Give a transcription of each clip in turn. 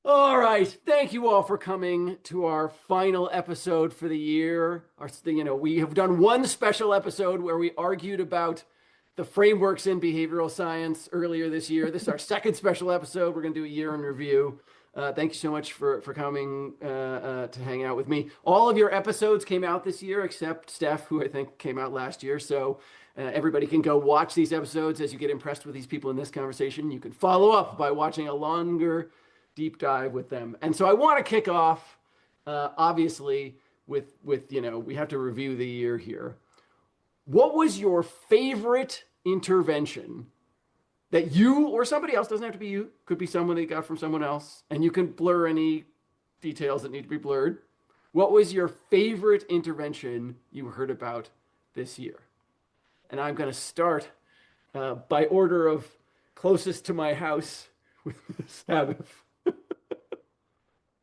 All right. Thank you all for coming to our final episode for the year. We have done one special episode where we argued about the frameworks in behavioral science earlier this year. This is our second special episode. We're going to do a year in review. Thank you so much for coming to hang out with me. All of your episodes came out this year, except Steph, who I think came out last year. So everybody can go watch these episodes as you get impressed with these people in this conversation. You can follow up by watching a longer deep dive with them. And so I want to kick off, obviously, with we have to review the year here. What was your favorite intervention that you or somebody else, doesn't have to be you, could be someone that you got from someone else, and you can blur any details that need to be blurred. What was your favorite intervention you heard about this year? And I'm going to start by order of closest to my house with Ms. Habif.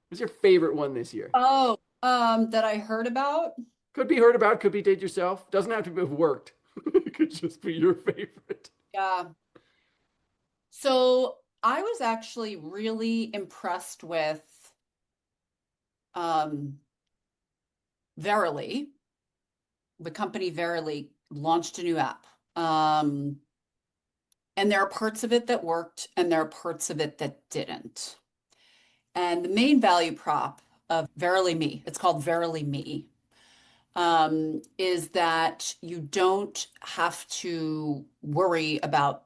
What's your favorite one this year? Oh, that I heard about? Could be heard about, could be did yourself. Doesn't have to have worked. It could just be your favorite. Yeah. So I was actually really impressed with Verily. The company Verily launched a new app. And there are parts of it that worked, and there are parts of it that didn't. And the main value prop of Verily Me, it's called Verily Me, is that you don't have to worry about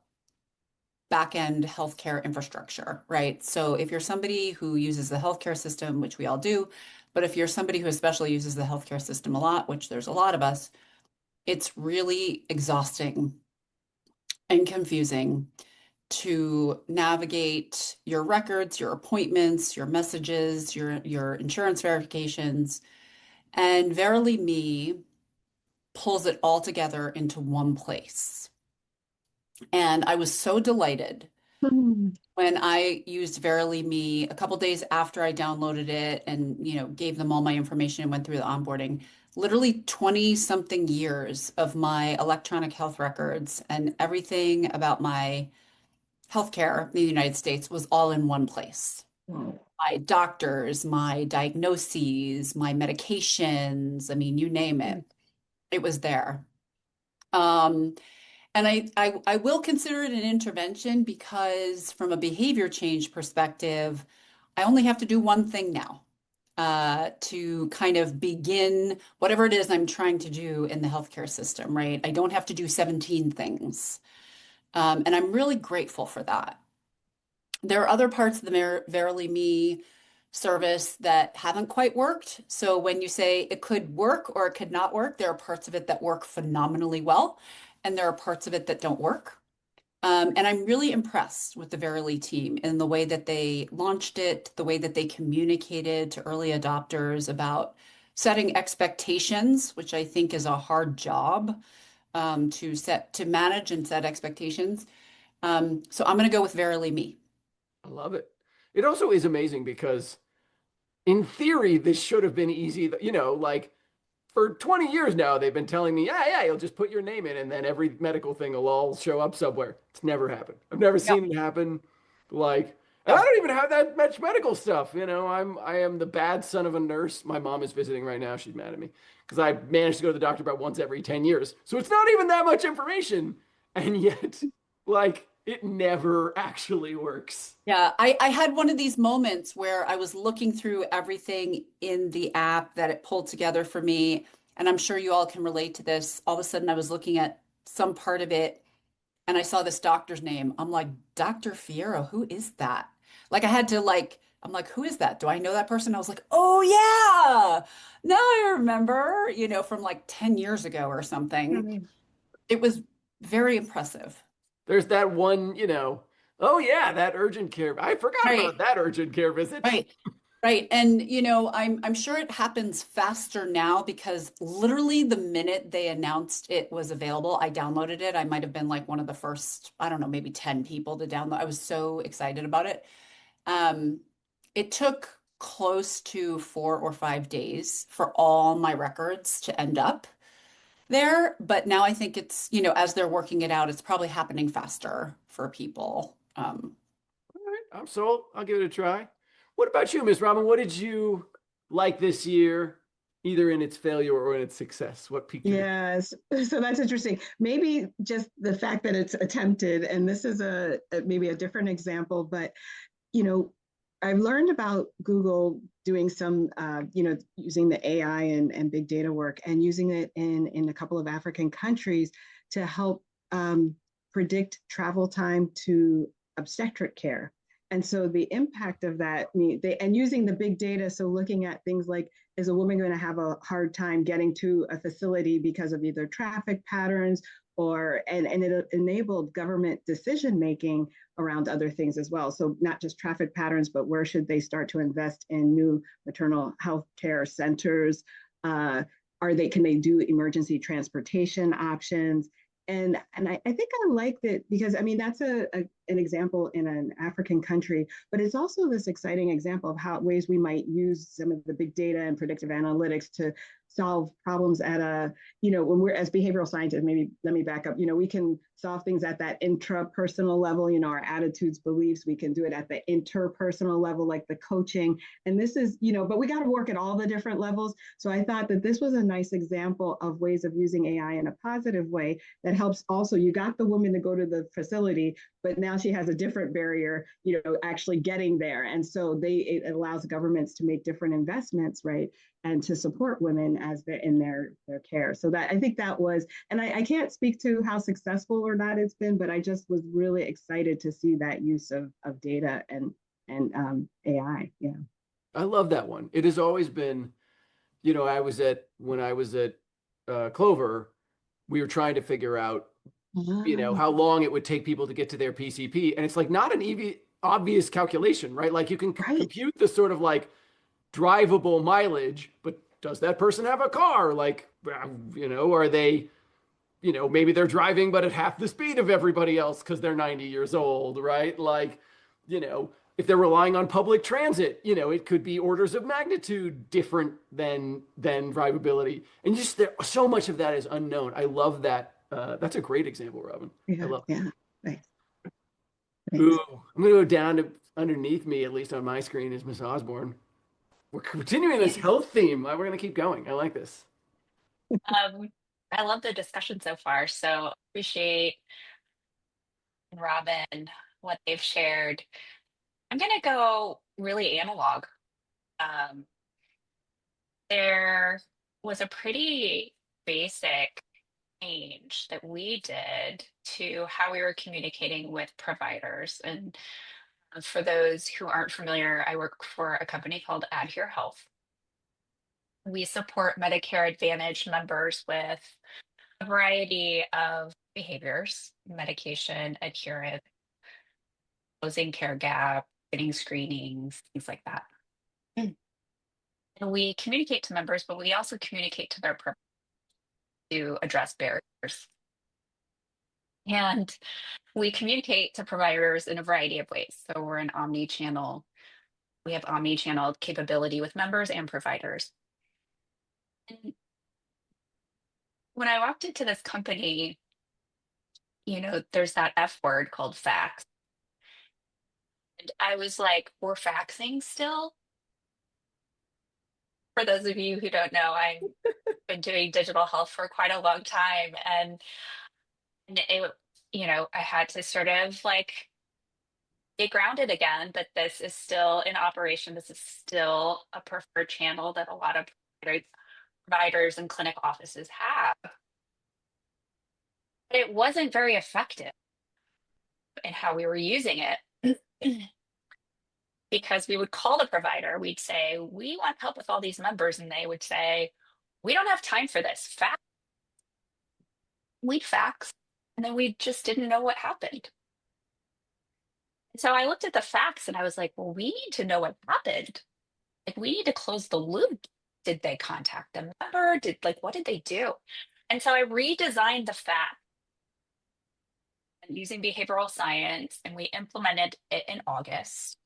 back-end healthcare infrastructure, right? So if you're somebody who uses the healthcare system, which we all do, but if you're somebody who especially uses the healthcare system a lot, which there's a lot of us, it's really exhausting and confusing to navigate your records, your appointments, your messages, your insurance verifications. And Verily Me pulls it all together into one place. And I was so delighted when I used Verily Me a couple days after I downloaded it and gave them all my information and went through the onboarding. Literally 20 something years of my electronic health records and everything about my healthcare in the United States was all in one place. My doctors, my diagnoses, my medications, I mean, you name it, it was there. And I will consider it an intervention because from a behavior change perspective, I only have to do one thing now to kind of begin whatever it is I'm trying to do in the healthcare system, right? I don't have to do 17 things. And I'm really grateful for that. There are other parts of the Verily Me service that haven't quite worked. So when you say it could work or it could not work, there are parts of it that work phenomenally well, and there are parts of it that don't work. And I'm really impressed with the Verily team in the way that they launched it, the way that they communicated to early adopters about setting expectations, which I think is a hard job to manage and set expectations. So I'm going to go with Verily Me. I love it. It also is amazing because in theory, this should have been easy. Like for 20 years now, they've been telling me, yeah, you'll just put your name in and then every medical thing will all show up somewhere. It's never happened. I've never seen it happen. And I don't even have that much medical stuff. I am the bad son of a nurse. My mom is visiting right now. She's mad at me because I managed to go to the doctor about once every 10 years. So it's not even that much information. And yet, it never actually works. Yeah, I had one of these moments where I was looking through everything in the app that it pulled together for me. And I'm sure you all can relate to this. All of a sudden, I was looking at some part of it and I saw this doctor's name. I'm like, Dr. Fierro, who is that? I had to I'm like, who is that? Do I know that person? I was like, oh yeah, now I remember, from 10 years ago or something. It was very impressive. There's that one, oh yeah, that urgent care. I forgot about that urgent care visit. Right. And, I'm sure it happens faster now because literally the minute they announced it was available, I downloaded it. I might have been one of the first, I don't know, maybe 10 people to download. I was so excited about it. It took close to 4 or 5 days for all my records to end up. there, but now I think it's, as they're working it out, it's probably happening faster for people. All right, I'm sold. I'll give it a try. What about you, Miss Robin? What did you like this year, either in its failure or in its success? What piqued your interest? Yes, so that's interesting. Maybe just the fact that it's attempted, and this is maybe a different example, but you know, I've learned about Google doing some, using the AI and big data work and using it in a couple of African countries to help predict travel time to obstetric care. And so the impact of that, and using the big data, so looking at things like, is a woman going to have a hard time getting to a facility because of either traffic patterns and it enabled government decision making around other things as well. So not just traffic patterns, but where should they start to invest in new maternal health care centers? Can they do emergency transportation options? And I think I like that because I mean that's an example in an African country, but it's also this exciting example of how ways we might use some of the big data and predictive analytics to solve problems at when we're as behavioral scientists, maybe let me back up, we can solve things at that intrapersonal level, our attitudes, beliefs, we can do it at the interpersonal level, like the coaching. And this is, but we got to work at all the different levels. So I thought that this was a nice example of ways of using AI in a positive way that helps also, you got the woman to go to the facility, but now she has a different barrier, actually getting there. And so it allows governments to make different investments, right? And to support women as they're in their care. So that I think that was, and I can't speak to how successful or not it's been, but I just was really excited to see that use of data and AI. Yeah. I love that one. It has always been, when I was at Clover, we were trying to figure out, Ah, how long it would take people to get to their PCP. And it's like not an obvious calculation, right? Like you can right. compute the sort of like drivable mileage, but does that person have a car? Like, are they, maybe they're driving, but at half the speed of everybody else because they're 90 years old, right? Like, if they're relying on public transit, it could be orders of magnitude different than drivability. And just so much of that is unknown. I love that. That's a great example, Robin. I Yeah. love it. Yeah. Nice. Ooh, Thanks. I'm gonna go down to underneath me, at least on my screen, is Miss Osborne. We're continuing this health theme. We're going to keep going. I like this. Um, I love the discussion so far. So appreciate Robin, what they've shared. I'm going to go really analog. Um, there was a pretty basic change that we did to how we were communicating with providers. And for those who aren't familiar, I work for a company called Adhere Health. We support Medicare Advantage members with a variety of behaviors, medication adherence, closing care gap, getting screenings, things like that. Mm. And we communicate to members, but we also communicate to their providers to address barriers. And we communicate to providers in a variety of ways. So we're an omni-channel. We have omni-channel capability with members and providers. And when I walked into this company, there's that F word called fax. And I was like, we're faxing still? For those of you who don't know, I've been doing digital health for quite a long time. And I had to sort of like get grounded again that this is still in operation. This is still a preferred channel that a lot of providers and clinic offices have. But it wasn't very effective in how we were using it. Because we would call the provider, we'd say, we want help with all these members. And they would say, we don't have time for this. Fax. We'd fax. And then we just didn't know what happened. So I looked at the facts and I was like, well, we need to know what happened. Like, we need to close the loop. Did they contact the member? What did they do? And so I redesigned the fact using behavioral science and we implemented it in August.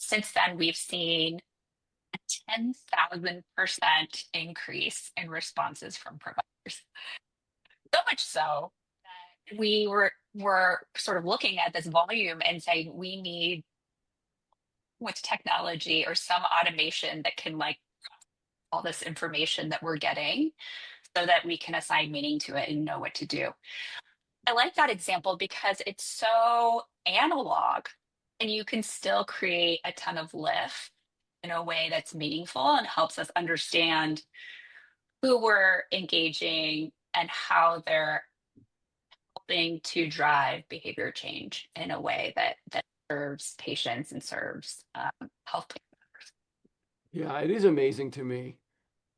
Since then, we've seen a 10,000% increase in responses from providers. So much so that we were sort of looking at this volume and saying we need with technology or some automation that can like all this information that we're getting so that we can assign meaning to it and know what to do. I like that example because it's so analog and you can still create a ton of lift in a way that's meaningful and helps us understand who we're engaging and how they're helping to drive behavior change in a way that serves patients and serves health plan members. Yeah, it is amazing to me.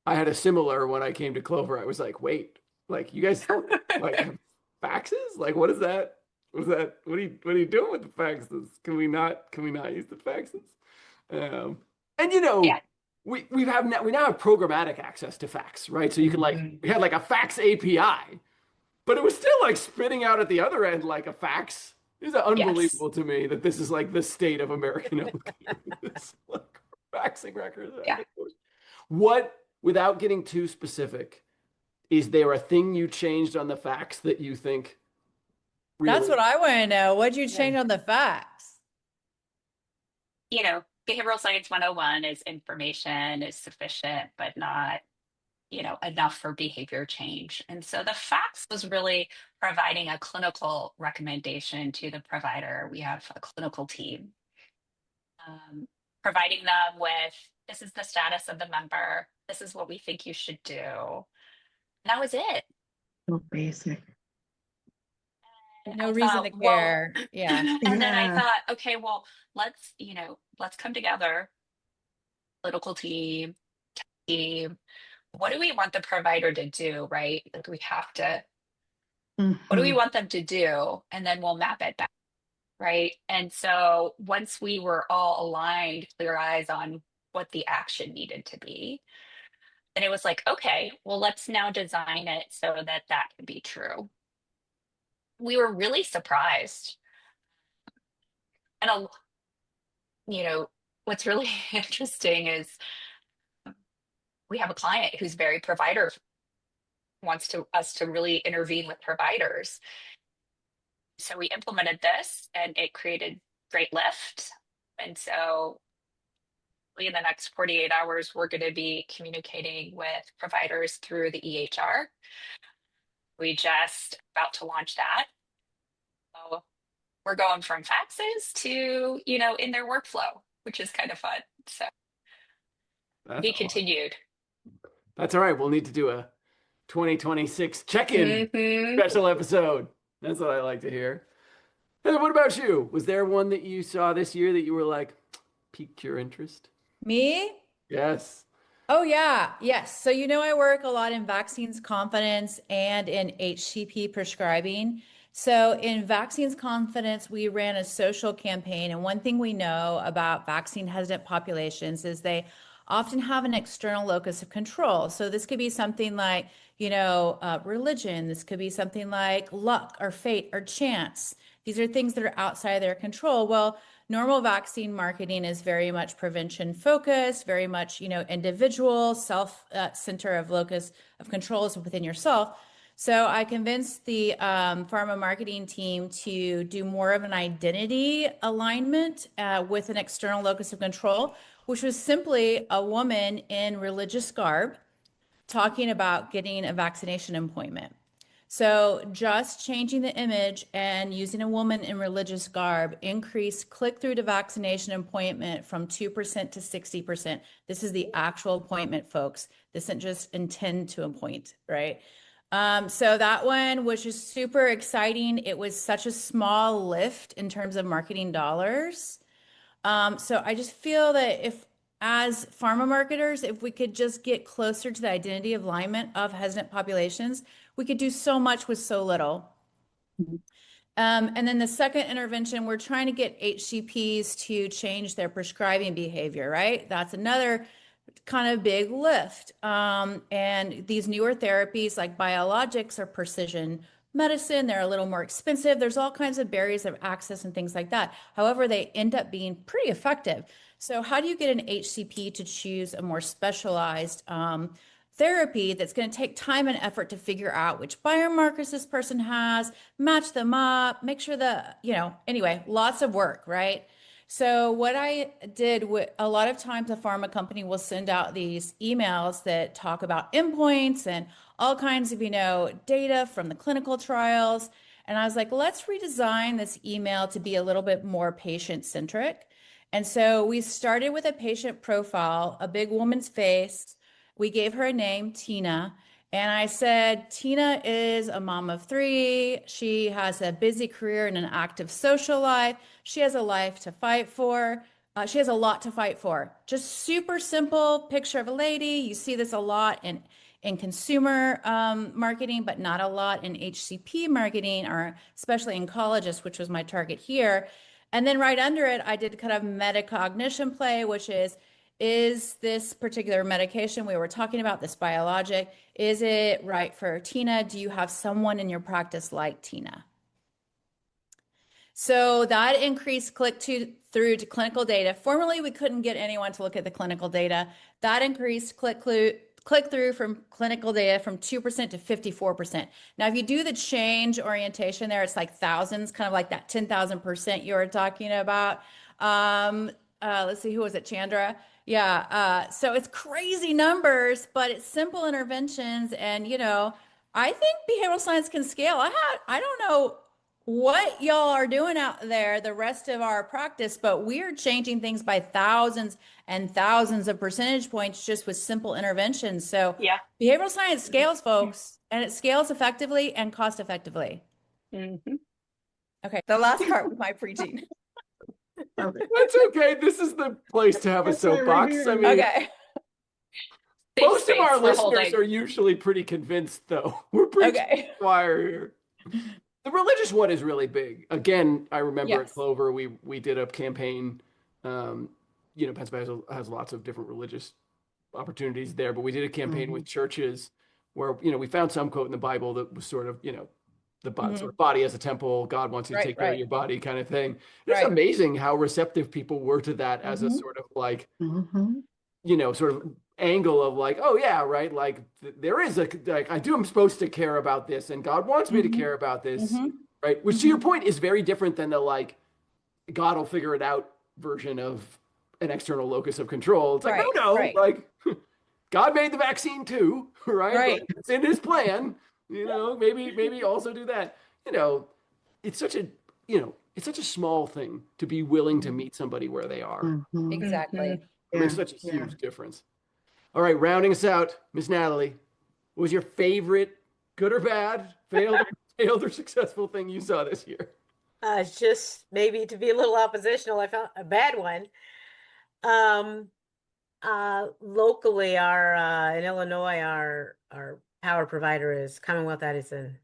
I had a similar when I came to Clover. I was like, wait, like you guys like have faxes? Like what is that? Was that what are you doing with the faxes? Can we not use the faxes? And you know, Yeah. we now have programmatic access to fax, right? So you can like we had like a fax API, but it was still like spitting out at the other end like a fax. It's Yes. unbelievable to me that this is like the state of American healthcare. This like faxing records. Yeah. What, without getting too specific, is there a thing you changed on the fax that you think That's really? what I want to know. What'd you change on the facts? You know, behavioral science 101 is information is sufficient, but not, enough for behavior change. And so the facts was really providing a clinical recommendation to the provider. We have a clinical team, providing them with this is the status of the member, this is what we think you should do. And that was it. So basic. No I reason thought, to well, care. Yeah. and then I Yeah. thought, okay, well, let's come together, political team. What do we want the provider to do, right? Like we have to, what do we Mhm. want them to do? And then we'll map it back, right? And so once we were all aligned, clear eyes on what the action needed to be, then it was like, okay, well, let's now design it so that that can be true. We were really surprised. And, what's really interesting is we have a client who's very provider wants us to really intervene with providers. So we implemented this and it created great lift. And so in the next 48 hours, we're going to be communicating with providers through the EHR. We just about to launch that. So we're going from faxes to, in their workflow, which is kind of fun. So That's be awesome. continued. That's all right. We'll need to do a 2026 check-in Mhm. special episode. That's what I like to hear. And what about you? Was there one that you saw this year that you were like piqued your interest? Me? Yes. Oh, yeah. Yes. So, I work a lot in vaccines confidence and in HCP prescribing. So, in vaccines confidence, we ran a social campaign. And one thing we know about vaccine hesitant populations is they often have an external locus of control. So, this could be something like, religion. This could be something like luck or fate or chance. These are things that are outside of their control. Well, normal vaccine marketing is very much prevention focused, very much, individual, self center of locus of control is within yourself. So I convinced the pharma marketing team to do more of an identity alignment with an external locus of control, which was simply a woman in religious garb talking about getting a vaccination appointment. So just changing the image and using a woman in religious garb increased click-through to vaccination appointment from 2% to 60%. This is the actual appointment, folks. This isn't just intend to appoint, right? So that one, which is super exciting. It was such a small lift in terms of marketing dollars. So I just feel that if, as pharma marketers, if we could just get closer to the identity of alignment of hesitant populations, we could do so much with so little. And then the second intervention, we're trying to get HCPs to change their prescribing behavior, right? That's another kind of big lift. And these newer therapies like biologics or precision medicine, they're a little more expensive. There's all kinds of barriers of access and things like that. However, they end up being pretty effective. So how do you get an HCP to choose a more specialized therapy that's going to take time and effort to figure out which biomarkers this person has, match them up, make sure anyway, lots of work, right? So what I did, a lot of times a pharma company will send out these emails that talk about endpoints and all kinds of, data from the clinical trials. And I was like, let's redesign this email to be a little bit more patient-centric. And so we started with a patient profile, a big woman's face. We gave her a name, Tina. And I said, Tina is a mom of 3. She has a busy career and an active social life. She has a life to fight for. She has a lot to fight for. Just super simple picture of a lady. You see this a lot in consumer marketing, but not a lot in HCP marketing, or especially in colleges, which was my target here. And then right under it, I did kind of metacognition play, which is this particular medication we were talking about, this biologic, is it right for Tina? Do you have someone in your practice like Tina? So that increased through to clinical data. Formerly, we couldn't get anyone to look at the clinical data. That increased click through from clinical data from 2% to 54%. Now, if you do the change orientation there, it's like thousands, kind of like that 10,000% you were talking about. Let's see, who was it? Chandra? Yeah. So it's crazy numbers, but it's simple interventions. And, I think behavioral science can scale. I don't know what y'all are doing out there, the rest of our practice, but we're changing things by thousands and thousands of percentage points just with simple interventions. So Yeah. behavioral science scales, folks, and it scales effectively and cost effectively. Mm-hmm. Okay, the last part was my preaching. That's okay. This is the place to have a That's why we're soapbox. here. I mean, Okay. most of our Space for listeners holding. are usually pretty convinced, though. We're preaching to the choir here. The religious one is really big. Again, I remember at Clover, we did a campaign. Pennsylvania has lots of different religious opportunities there, but we did a campaign with churches where, we found some quote in the Bible that was sort of, the sort of body as a temple, God wants you to take care of your body kind of thing. It's amazing how receptive people were to that as a sort of like, sort of angle of like, oh yeah, right, like there is I'm supposed to care about this and God wants me to care about this, right? Which to your point is very different than the like God will figure it out version of an external locus of control. It's like like God made the vaccine too, right? Like, it's in his plan, maybe also do that. It's such a small thing to be willing to meet somebody where they are. Exactly. It makes such a huge difference. All right, rounding us out, Miss Natalie, what was your favorite, good or bad, failed or successful thing you saw this year? Just maybe to be a little oppositional, I found a bad one. Locally, in Illinois, our power provider is Commonwealth Edison,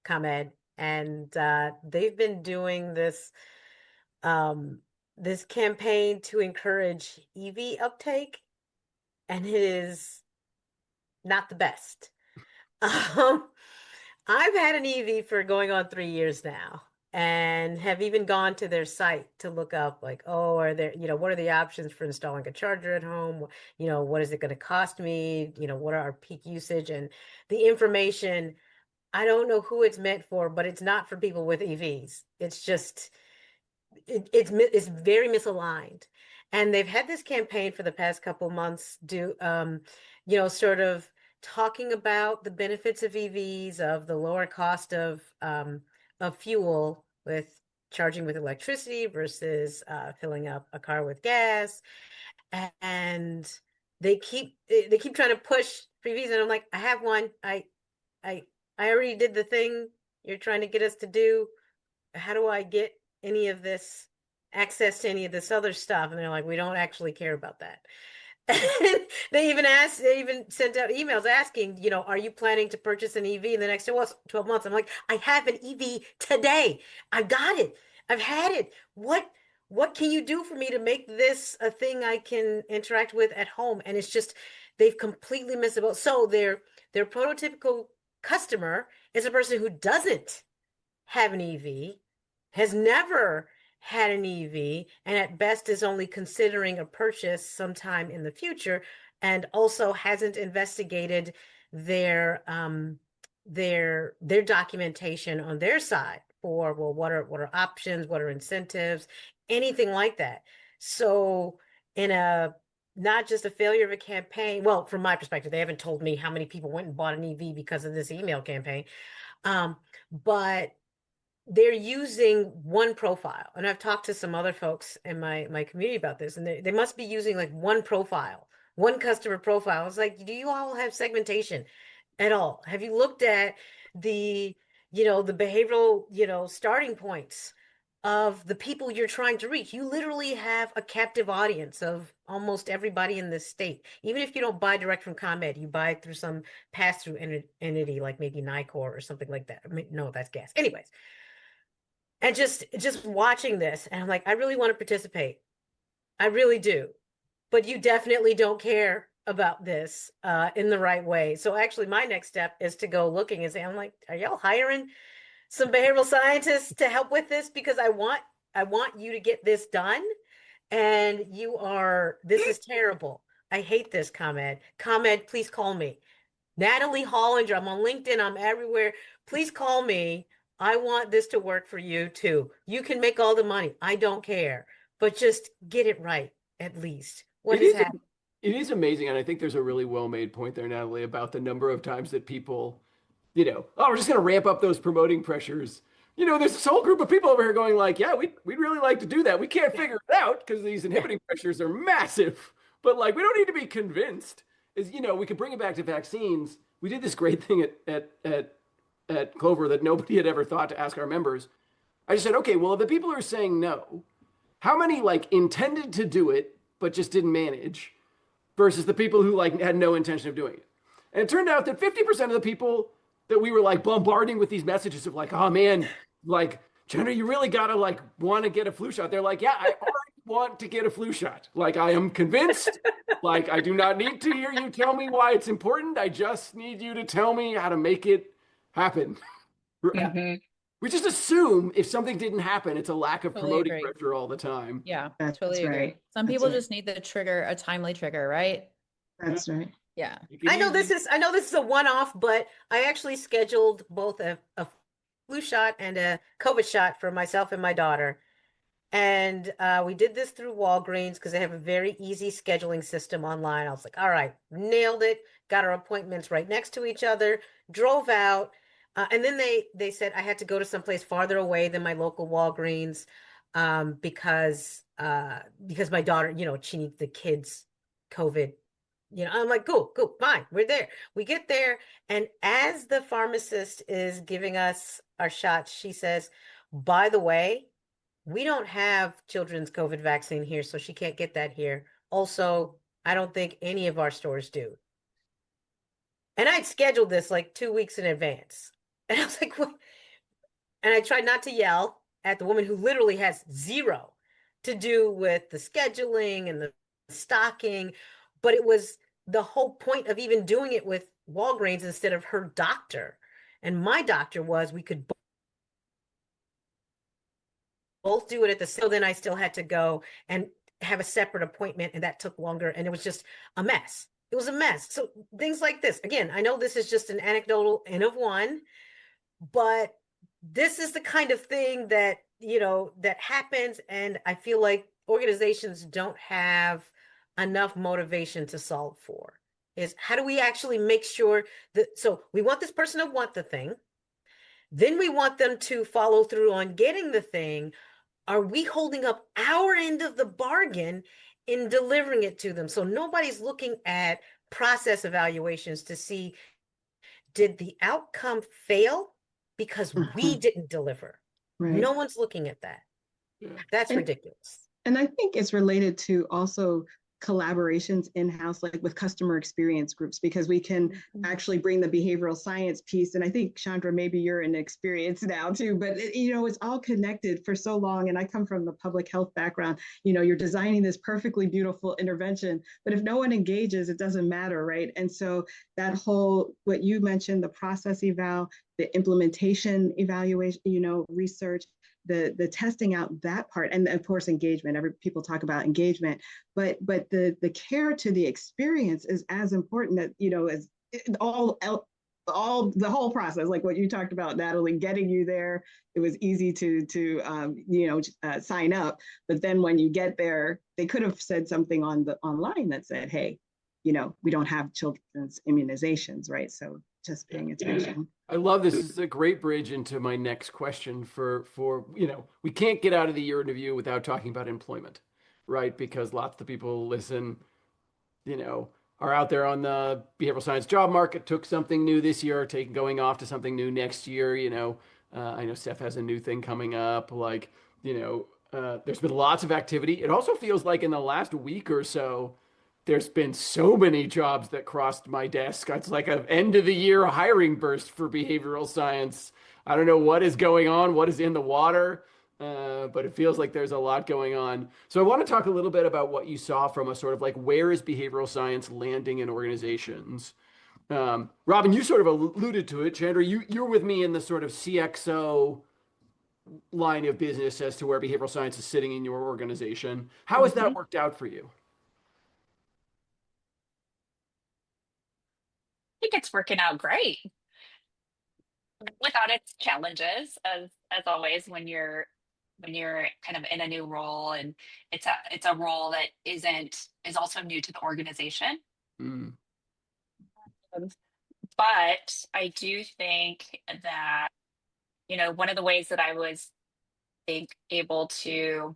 ComEd, and they've been doing this campaign to encourage EV uptake, and it is not the best. I've had an EV for going on 3 years now, and have even gone to their site to look up like, are there, what are the options for installing a charger at home? What is it going to cost me? What are our peak usage? And the information, I don't know who it's meant for, but it's not for people with EVs. It's just, it's very misaligned. And they've had this campaign for the past couple months sort of talking about the benefits of EVs, of the lower cost of fuel with charging with electricity versus filling up a car with gas. And they keep trying to push for EVs, and I'm like, I have one. I already did the thing you're trying to get us to do. How do I get any of this access to any of this other stuff? And they're like, we don't actually care about that. And they even sent out emails asking, are you planning to purchase an EV in the next 12 months? I'm like, I have an EV today. I got it. I've had it. What can you do for me to make this a thing I can interact with at home? And it's just, they've completely missed it. So their prototypical customer is a person who doesn't have an EV, has never had an EV, and at best is only considering a purchase sometime in the future. and also hasn't investigated their documentation on their side for, well, what are options, what are incentives, anything like that. So in a not just a failure of a campaign, well, from my perspective, they haven't told me how many people went and bought an EV because of this email campaign, but they're using one profile. And I've talked to some other folks in my community about this, and they must be using like one profile, one customer profile. It's like, do you all have segmentation at all? Have you looked at the, the behavioral, starting points of the people you're trying to reach? You literally have a captive audience of almost everybody in this state. Even if you don't buy direct from ComEd, you buy through some pass-through entity like maybe NICOR or something like that. I mean, no, that's gas. Anyways, and just watching this, and I'm like, I really want to participate. I really do. But you definitely don't care about this in the right way. So actually my next step is to go looking and say, I'm like, are y'all hiring some behavioral scientists to help with this? Because I want you to get this done. And this is terrible. I hate this, ComEd. ComEd, please call me. Natalie Hallinger, I'm on LinkedIn, I'm everywhere. Please call me. I want this to work for you too. You can make all the money. I don't care, but just get it right at least. What is happening? It is amazing. And I think there's a really well-made point there, Natalie, about the number of times that people, oh, we're just going to ramp up those promoting pressures. There's this whole group of people over here going like, yeah, we'd really like to do that. We can't figure it out because these inhibiting pressures are massive. But like, we don't need to be convinced. We could bring it back to vaccines. We did this great thing at Clover that nobody had ever thought to ask our members. I just said, okay, well, if the people are saying no, how many like intended to do it but just didn't manage versus the people who like had no intention of doing it? And it turned out that 50% of the people that we were like bombarding with these messages of like, oh man, like, Chandra, you really gotta like want to get a flu shot. They're like, yeah, I already want to get a flu shot. Like, I am convinced. Like, I do not need to hear you tell me why it's important. I just need you to tell me how to make it happen. Mm-hmm. We just assume if something didn't happen, it's a lack of Totally promoting agree. pressure all the time. Yeah, That's totally agree. right. Some That's people right. just need the trigger, a timely trigger, right? That's right. Yeah. I know this is a one-off, but I actually scheduled both a flu shot and a COVID shot for myself and my daughter. And we did this through Walgreens because they have a very easy scheduling system online. I was like, all right, nailed it. Got our appointments right next to each other, drove out. And then they said I had to go to someplace farther away than my local Walgreens because my daughter, she needs the kids' COVID. I'm like, cool, fine, we're there. We get there, and as the pharmacist is giving us our shots, she says, by the way, we don't have children's COVID vaccine here, so she can't get that here. Also, I don't think any of our stores do. And I'd scheduled this like 2 weeks in advance. And I was like, what? And I tried not to yell at the woman who literally has zero to do with the scheduling and the stocking. But it was the whole point of even doing it with Walgreens instead of her doctor. And my doctor was, we could both do it at the same. So then I still had to go and have a separate appointment, and that took longer, and it was just a mess. It was a mess. So things like this, again, I know this is just an anecdotal N of one, but this is the kind of thing that, that happens. And I feel like organizations don't have enough motivation to solve for is how do we actually make sure that, so we want this person to want the thing. Then we want them to follow through on getting the thing. Are we holding up our end of the bargain in delivering it to them? So nobody's looking at process evaluations to see, did the outcome fail because we didn't deliver? Right. No one's looking at that. Yeah. That's ridiculous. And I think it's related to also collaborations in-house, like with customer experience groups, because we can actually bring the behavioral science piece. And I think, Chandra, maybe you're in experience now too, but it's all connected for so long. And I come from the public health background. You're designing this perfectly beautiful intervention, but if no one engages, it doesn't matter, right? And so that whole, what you mentioned, the process eval, the implementation evaluation, research, the testing out that part, and of course engagement. People talk about engagement, but the care to the experience is as important, that as all the whole process, like what you talked about, Natalie, getting you there. It was easy to sign up, but then when you get there, they could have said something online that said, hey, we don't have children's immunizations, right? So just paying attention. I love this. This is a great bridge into my next question for we can't get out of the year in review without talking about employment, right? Because lots of people listen, are out there on the behavioral science job market, took something new this year, going off to something new next year. I know Steph has a new thing coming up. There's been lots of activity. It also feels like in the last week or so, there's been so many jobs that crossed my desk. It's like an end of the year hiring burst for behavioral science. I don't know what is going on, what is in the water, but it feels like there's a lot going on. So I want to talk a little bit about what you saw from a sort of like, where is behavioral science landing in organizations? Robin, you sort of alluded to it. Chandra, you're with me in the sort of CXO line of business as to where behavioral science is sitting in your organization. How has that worked out for you? Think it's working out great without its challenges, as always when you're kind of in a new role, and it's a role that is also new to the organization. Mm. But I do think that one of the ways that I was able to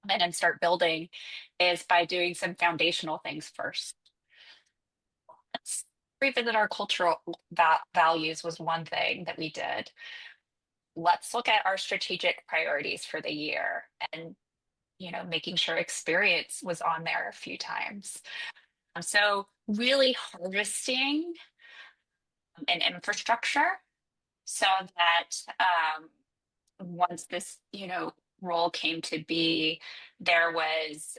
come in and start building is by doing some foundational things first. Let's revisit our cultural values was one thing that we did. Let's look at our strategic priorities for the year, and making sure experience was on there a few times. So really harvesting an infrastructure so that once this role came to be, there was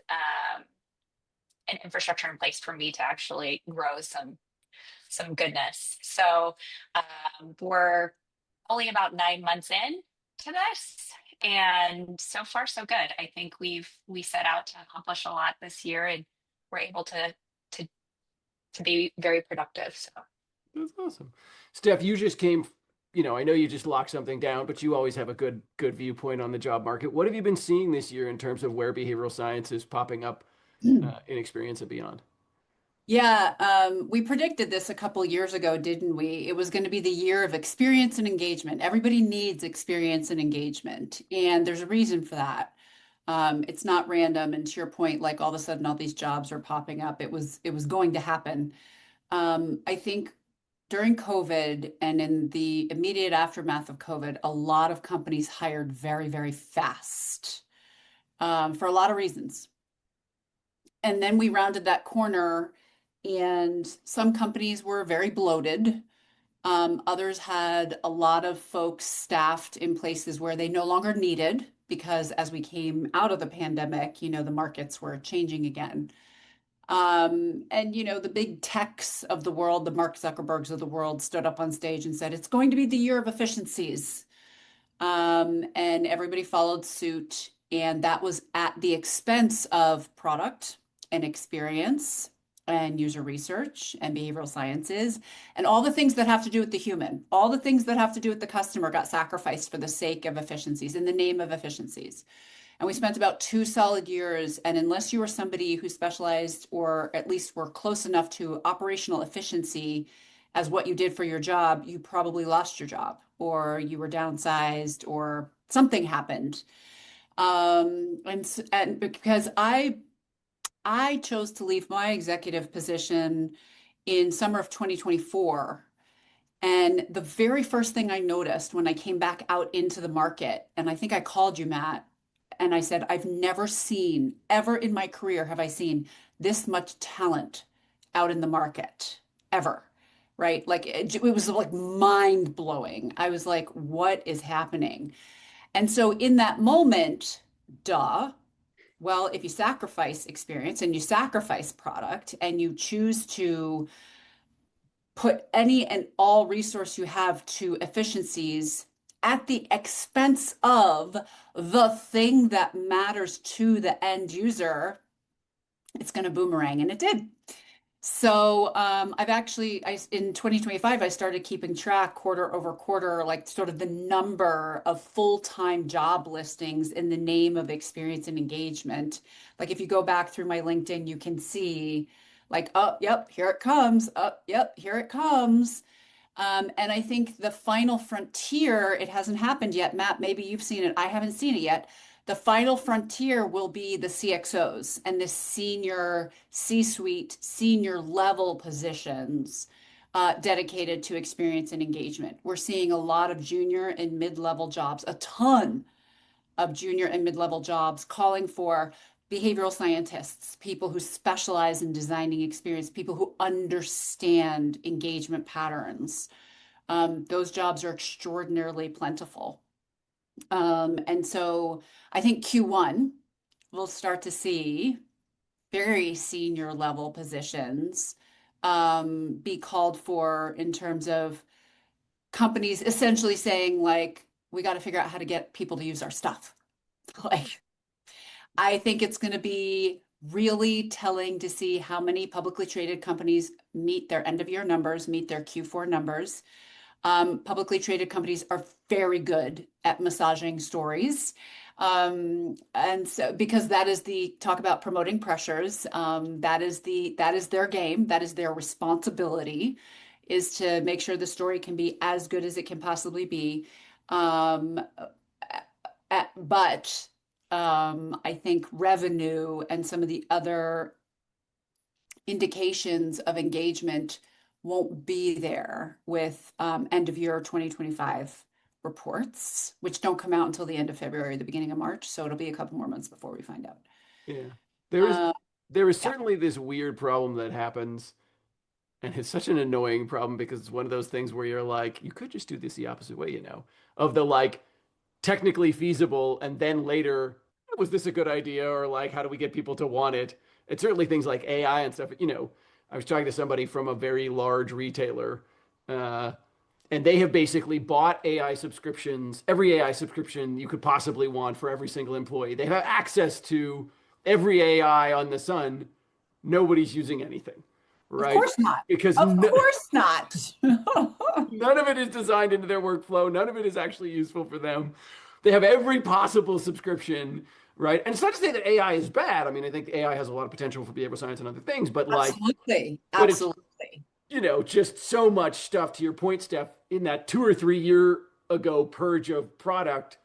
an infrastructure in place for me to actually grow some goodness. So we're only about 9 months in to this, and so far so good. I think we set out to accomplish a lot this year, and we're able to be very productive. So that's awesome. Steph, you just came, I know you just locked something down, but you always have a good viewpoint on the job market. What have you been seeing this year in terms of where behavioral science is popping up in experience and beyond? Yeah, we predicted this a couple years ago, didn't we? It was going to be the year of experience and engagement. Everybody needs experience and engagement, and there's a reason for that. It's not random, and to your point, like all of a sudden all these jobs are popping up. It was going to happen. I think during COVID and in the immediate aftermath of COVID, a lot of companies hired very, very fast for a lot of reasons. And then we rounded that corner, and some companies were very bloated. Others had a lot of folks staffed in places where they no longer needed, because as we came out of the pandemic, the markets were changing again. And the big techs of the world, the Mark Zuckerbergs of the world, stood up on stage and said, it's going to be the year of efficiencies. And everybody followed suit. And that was at the expense of product and experience and user research and behavioral sciences, and all the things that have to do with the human, all the things that have to do with the customer got sacrificed for the sake of efficiencies, in the name of efficiencies. And we spent about 2 solid years, and unless you were somebody who specialized or at least were close enough to operational efficiency as what you did for your job, you probably lost your job, or you were downsized, or something happened. And because I chose to leave my executive position in summer of 2024. And the very first thing I noticed when I came back out into the market, and I think I called you, Matt, and I said, I've never seen, ever in my career, have I seen this much talent out in the market, ever, right? Like it was like mind blowing. I was like, what is happening? And so in that moment, well, if you sacrifice experience and you sacrifice product and you choose to put any and all resource you have to efficiencies at the expense of the thing that matters to the end user, it's going to boomerang, and it did. So in 2025, I started keeping track quarter over quarter, like sort of the number of full-time job listings in the name of experience and engagement. Like if you go back through my LinkedIn, you can see like, oh, yep, here it comes. Oh, yep, here it comes. And I think the final frontier, it hasn't happened yet. Matt, maybe you've seen it. I haven't seen it yet. The final frontier will be the CXOs and the senior C-suite, senior level positions dedicated to experience and engagement. We're seeing a lot of junior and mid-level jobs, a ton of junior and mid-level jobs calling for behavioral scientists, people who specialize in designing experience, people who understand engagement patterns. Those jobs are extraordinarily plentiful. And so I think Q1, we'll start to see very senior level positions be called for in terms of companies essentially saying like, we got to figure out how to get people to use our stuff. Like, I think it's going to be really telling to see how many publicly traded companies meet their end of year numbers, meet their Q4 numbers. Publicly traded companies are very good at massaging stories. And so because that is the talk about promoting pressures, that is their game, that is their responsibility, is to make sure the story can be as good as it can possibly be. But I think revenue and some of the other indications of engagement won't be there with end of year 2025 reports, which don't come out until the end of February, the beginning of March. So it'll be a couple more months before we find out. Yeah. There is certainly this weird problem that happens, and it's such an annoying problem because it's one of those things where you're like, you could just do this the opposite way, of the like technically feasible, and then later, was this a good idea? Or like, how do we get people to want it? It's certainly things like AI and stuff. I was talking to somebody from a very large retailer, and they have basically bought AI subscriptions, every AI subscription you could possibly want for every single employee. They have access to every AI on the sun. Nobody's using anything, right? Of course not. Because of course not. None of it is designed into their workflow. None of it is actually useful for them. They have every possible subscription, right? And it's not to say that AI is bad. I mean, I think AI has a lot of potential for behavioral science and other things, but absolutely. Just so much stuff, to your point, Steph, in that 2 or 3 year ago purge of product,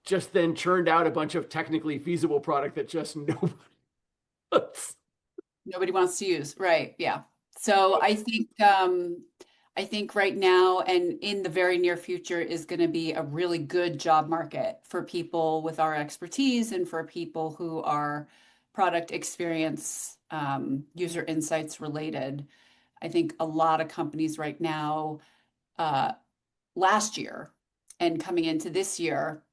just then churned out a bunch of technically feasible product that just nobody wants to use. Right. Yeah. So I think right now and in the very near future is going to be a really good job market for people with our expertise and for people who are product experience, user insights related. I think a lot of companies right now, last year and coming into this year,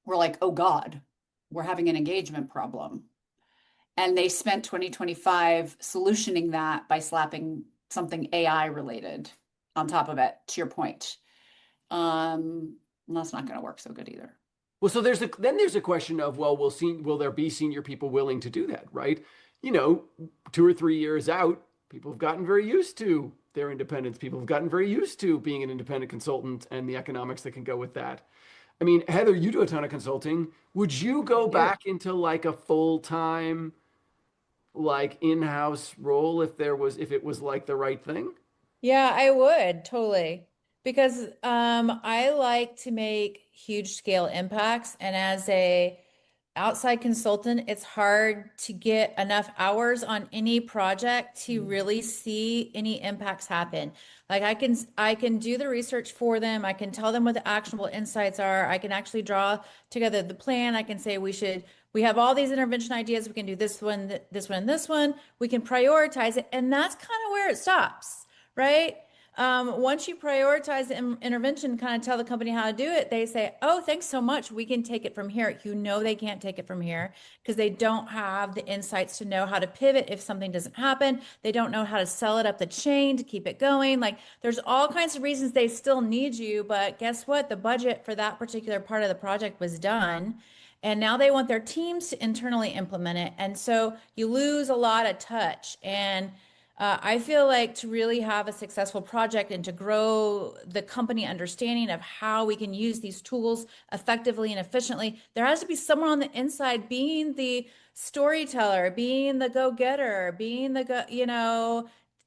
were like, oh God, we're having an engagement problem. And they spent 2025 solutioning that by slapping something AI related on top of it, to your point. And that's not going to work so good either. Well, so there's a question of, well, will there be senior people willing to do that, right? 2 or 3 years out, people have gotten very used to their independence. People have gotten very used to being an independent consultant and the economics that can go with that. I mean, Heather, you do a ton of consulting. Would you go back into like a full-time, like in-house role if it was like the right thing? Yeah, I would totally. Because I like to make huge scale impacts, and as a outside consultant, it's hard to get enough hours on any project to really see any impacts happen. Like I can do the research for them. I can tell them what the actionable insights are. I can actually draw together the plan. I can say we have all these intervention ideas. We can do this one, this one, this one. We can prioritize it. And that's kind of where it stops, right? once you prioritize the intervention, kind of tell the company how to do it, they say, oh, thanks so much. We can take it from here. You know, they can't take it from here because they don't have the insights to know how to pivot if something doesn't happen. They don't know how to sell it up the chain to keep it going. Like there's all kinds of reasons they still need you, but guess what? The budget for that particular part of the project was done. And now they want their teams to internally implement it. And so you lose a lot of touch. And I feel like to really have a successful project and to grow the company understanding of how we can use these tools effectively and efficiently, there has to be someone on the inside being the storyteller, being the go-getter, being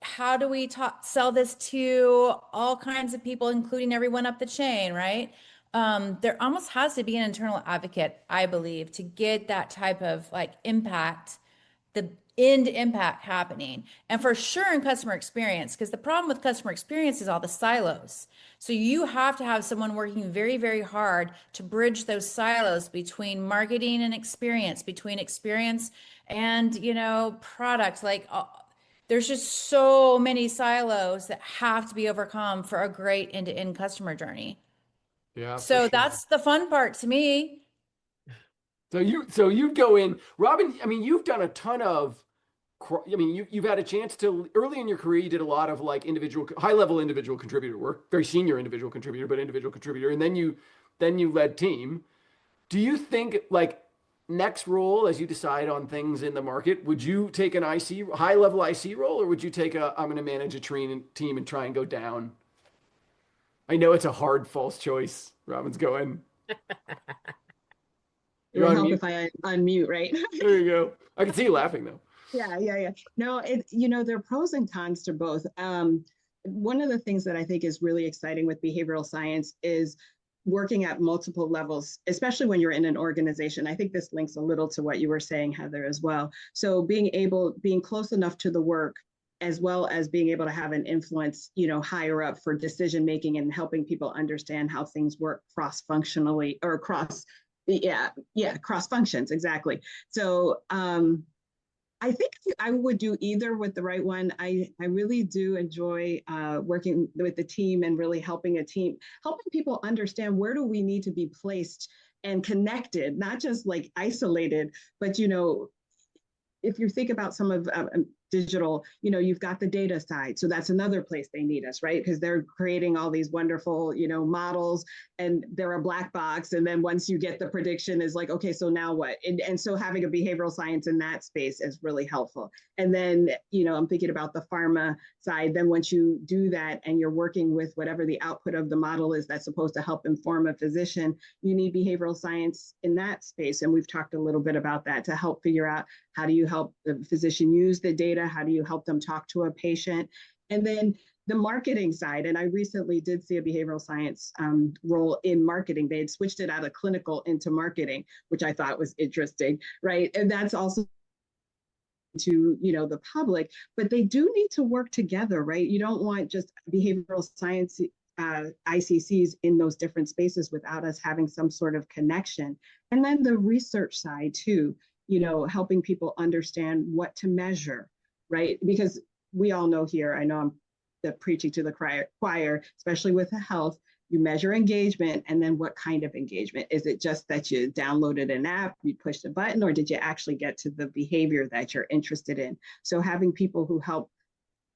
how do we sell this to all kinds of people, including everyone up the chain, right? There almost has to be an internal advocate, I believe, to get that type of like impact, the end impact happening. And for sure in customer experience, because the problem with customer experience is all the silos. So you have to have someone working very, very hard to bridge those silos between marketing and experience, between experience and, product. Like there's just so many silos that have to be overcome for a great end-to-end customer journey. Yeah. So sure. that's the fun part to me. So you'd go in, Robin. I mean, you've done a ton of. I mean, you've had a chance to early in your career. You did a lot of like high level individual contributor work, very senior individual contributor, but individual contributor, and then you led team. Do you think like next role as you decide on things in the market, would you take an high level IC role, or would you take I'm going to manage a team and try and go down? I know it's a hard false choice. Robin's going. It You're would on help mute. if I unmute, right? There you go. I can see you laughing though. Yeah. No, there are pros and cons to both. One of the things that I think is really exciting with behavioral science is working at multiple levels, especially when you're in an organization. I think this links a little to what you were saying, Heather, as well. So being close enough to the work, as well as being able to have an influence, higher up for decision making and helping people understand how things work cross-functionally or cross functions, exactly. So I think I would do either with the right one. I really do enjoy working with the team and really helping people understand where do we need to be placed and connected, not just like isolated, but if you think about some of digital, you've got the data side. So that's another place they need us, right? Because they're creating all these wonderful, models and they're a black box. And then once you get the prediction is like, okay, so now what? And so having a behavioral science in that space is really helpful. And then, I'm thinking about the pharma side. Then once you do that and you're working with whatever the output of the model is that's supposed to help inform a physician, you need behavioral science in that space. And we've talked a little bit about that to help figure out how do you help the physician use the data? How do you help them talk to a patient? And then the marketing side, and I recently did see a behavioral science role in marketing. They had switched it out of clinical into marketing, which I thought was interesting, right? And that's also to the public, but they do need to work together, right? You don't want just behavioral science ICCs in those different spaces without us having some sort of connection. And then the research side too, helping people understand what to measure, right? Because we all know here, I know I'm preaching to the choir, especially with the health, you measure engagement, and then what kind of engagement? Is it just that you downloaded an app, you pushed a button, or did you actually get to the behavior that you're interested in? So having people who help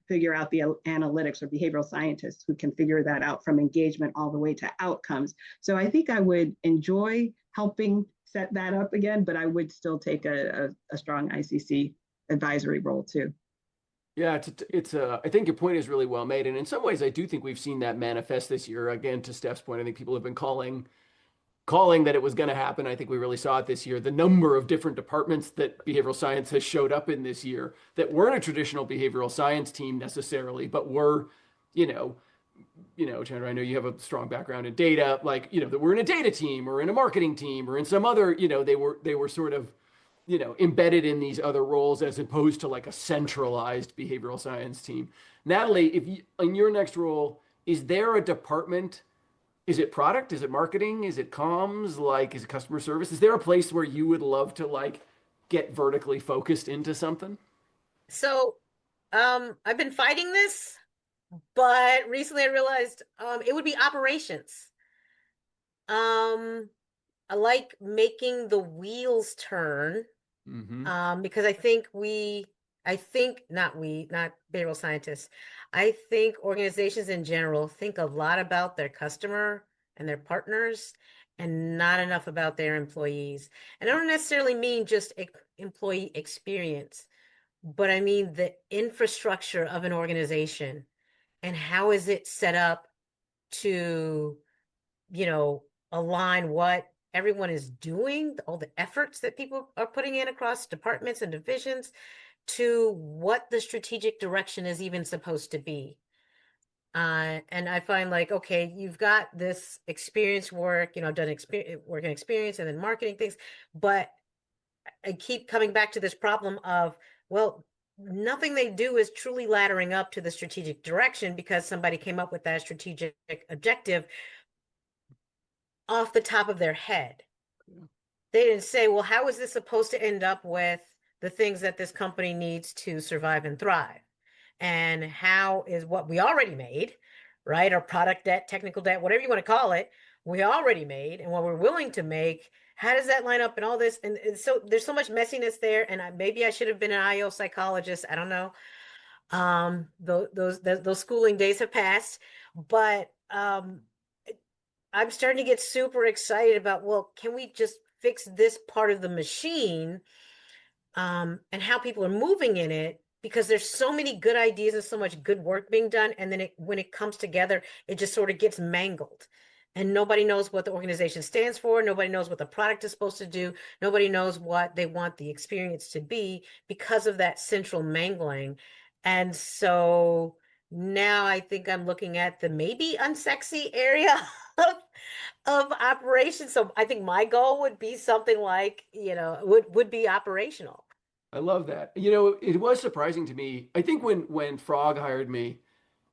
figure out the analytics, or behavioral scientists who can figure that out from engagement all the way to outcomes. So I think I would enjoy helping set that up again, but I would still take a strong ICC advisory role too. Yeah, I think your point is really well made. And in some ways, I do think we've seen that manifest this year. Again, to Steph's point, I think people have been calling that it was going to happen. I think we really saw it this year. The number of different departments that behavioral science has showed up in this year that weren't a traditional behavioral science team necessarily, but were, Chandra, I know you have a strong background in data, like, that we're in a data team or in a marketing team or in some other, they were sort of, embedded in these other roles as opposed to like a centralized behavioral science team. Natalie, if you, in your next role, is there a department? Is it product? Is it marketing? Is it comms? Like, is it customer service? Is there a place where you would love to like get vertically focused into something? So, I've been fighting this But recently I realized it would be operations. I like making the wheels turn because not behavioral scientists. I think organizations in general think a lot about their customer and their partners and not enough about their employees. And I don't necessarily mean just employee experience, but I mean the infrastructure of an organization and how is it set up to, align what everyone is doing, all the efforts that people are putting in across departments and divisions to what the strategic direction is even supposed to be. And I find like, okay, you've got this experience work, I've done work and experience and then marketing things, but I keep coming back to this problem of, well, nothing they do is truly laddering up to the strategic direction because somebody came up with that strategic objective off the top of their head. They didn't say, well, how is this supposed to end up with the things that this company needs to survive and thrive? And how is what we already made, right? Or product debt, technical debt, whatever you want to call it, we already made, and what we're willing to make, how does that line up and all this? And so there's so much messiness there. And maybe I should have been an IO psychologist. I don't know. Those schooling days have passed, but I'm starting to get super excited about, well, can we just fix this part of the machine and how people are moving in it? Because there's so many good ideas and so much good work being done. And then when it comes together, it just sort of gets mangled. And nobody knows what the organization stands for. Nobody knows what the product is supposed to do. Nobody knows what they want the experience to be because of that central mangling. And so now I think I'm looking at the maybe unsexy area of operations. So I think my goal would be something like, would be operational. I love that. It was surprising to me. I think when Frog hired me,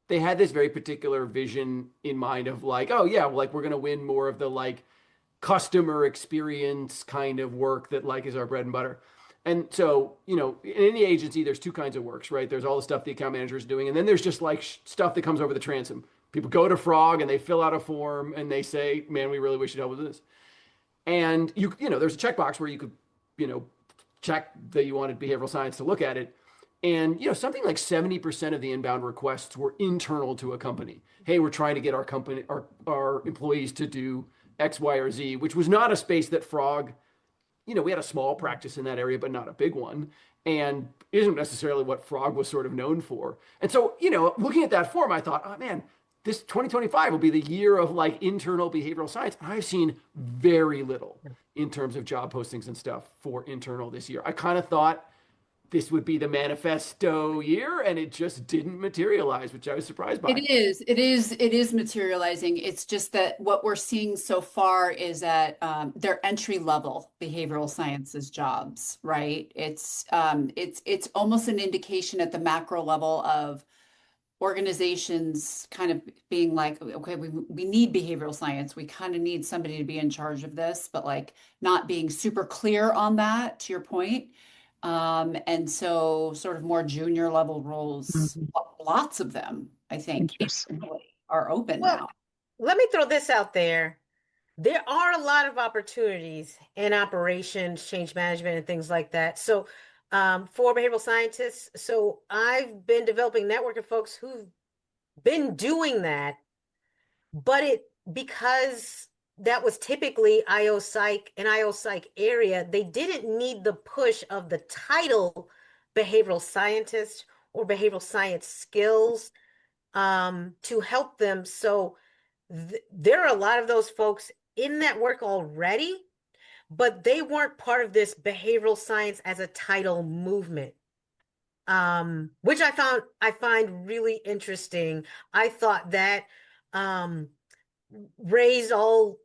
they had this very particular vision in mind of like, oh yeah, like we're going to win more of the like customer experience kind of work that like is our bread and butter. And so, in any agency, there's two kinds of works, right? There's all the stuff the account manager is doing, and then there's just like stuff that comes over the transom. People go to Frog and they fill out a form and they say, "Man, we really wish you'd help with this." And there's a checkbox where you could, check that you wanted behavioral science to look at it. And something like 70% of the inbound requests were internal to a company. Hey, we're trying to get our company, our employees to do X, Y, or Z, which was not a space that Frog, we had a small practice in that area, but not a big one, and isn't necessarily what Frog was sort of known for. And so, looking at that form, I thought, oh man, this 2025 will be the year of like internal behavioral science. And I've seen very little in terms of job postings and stuff for internal this year. I kind of thought this would be the manifesto year, and it just didn't materialize, which I was surprised by. It is materializing. It's just that what we're seeing so far is that they're entry level behavioral sciences jobs, right? It's almost an indication at the macro level of organizations kind of being like, okay, we need behavioral science. We kind of need somebody to be in charge of this, but like not being super clear on that, to your point. And so sort of more junior level roles, lots of them, I think, are open now. Let me throw this out there. There are a lot of opportunities in operations, change management, and things like that. So for behavioral scientists, so I've been developing a network of folks who've been doing that, but because that was typically IO Psych and IO Psych area, they didn't need the push of the title behavioral scientist or behavioral science skills to help them. So there are a lot of those folks in that work already, but they weren't part of this behavioral science as a title movement, which I find really interesting. I thought that raised all